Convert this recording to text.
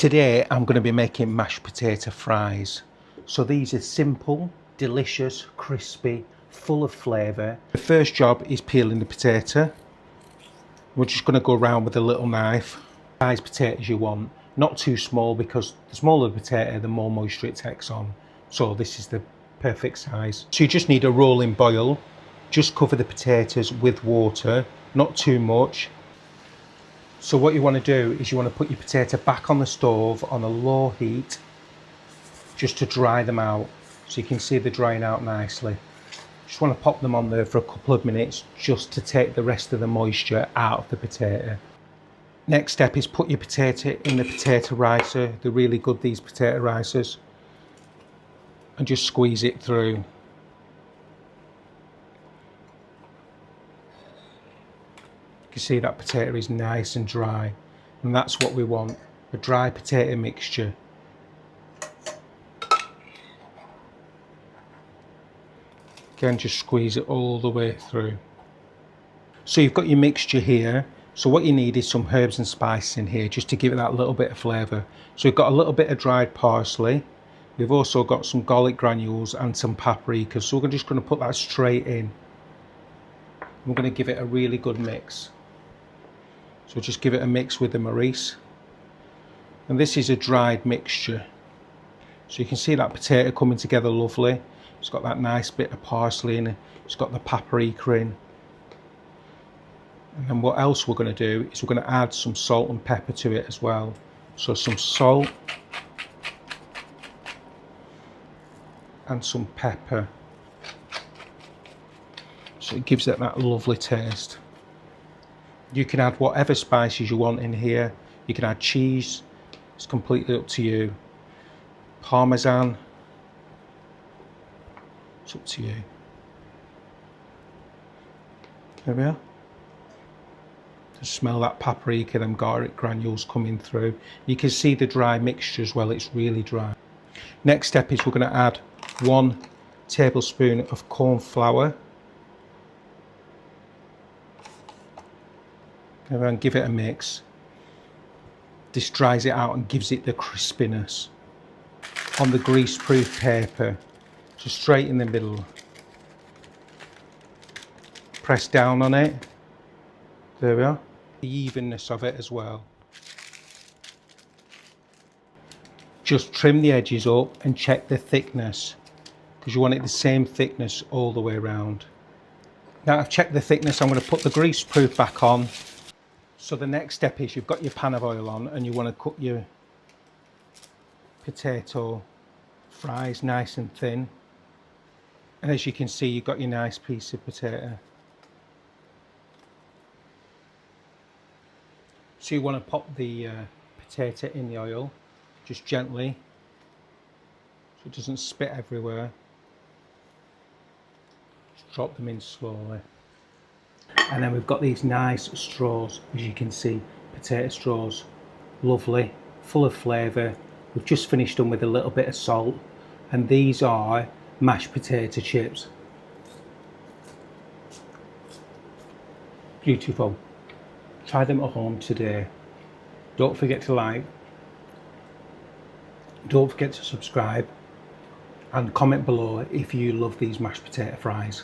Today I'm going to be making mashed potato fries. So these are simple, delicious, crispy, full of flavour. The first job is peeling the potato. We're just going to go around with a little knife. Size potatoes you want, not too small, because the smaller the potato the more moisture it takes on. So this is the perfect size. So you just need a rolling boil. Just cover the potatoes with water, not too much. So what you want to do is you want to put your potato back on the stove on a low heat just to dry them out. So you can see they're drying out nicely. Just want to pop them on there for a couple of minutes just to take the rest of the moisture out of the potato. Next step is put your potato in the potato ricer. They're really good, these potato ricers. And just squeeze it through. You can see that potato is nice and dry, and that's what we want, a dry potato mixture. Again, just squeeze it all the way through. So you've got your mixture here. So what you need is some herbs and spices in here just to give it that little bit of flavour. So we've got a little bit of dried parsley. We've also got some garlic granules and some paprika. So we're just going to put that straight in. We're going to give it a really good mix. So just give it a mix with the Maurice. And this is a dried mixture. So you can see that potato coming together lovely. It's got that nice bit of parsley in it. It's got the paprika in. And then what else we're going to do is we're going to add some salt and pepper to it as well. So some salt and some pepper. So it gives it that lovely taste. You can add whatever spices you want in here. You can add cheese, it's completely up to you. Parmesan, it's up to you. There we are. Just smell that paprika, them garlic granules coming through. You can see the dry mixture as well, it's really dry. Next step is we're going to add 1 tablespoon of corn flour. And give it a mix. This dries it out and gives it the crispiness. On the grease-proof paper, just straight in the middle. Press down on it. There we are. The evenness of it as well. Just trim the edges up and check the thickness, because you want it the same thickness all the way around. Now I've checked the thickness, I'm going to put the grease-proof back on. So the next step is you've got your pan of oil on and you want to cut your potato fries nice and thin. And as you can see, you've got your nice piece of potato. So you want to pop the potato in the oil, just gently, so it doesn't spit everywhere. Just drop them in slowly. And then we've got these nice straws, as you can see, potato straws, lovely, full of flavour. We've just finished them with a little bit of salt, and these are mashed potato chips. Beautiful. Try them at home today. Don't forget to like, don't forget to subscribe, and comment below if you love these mashed potato fries.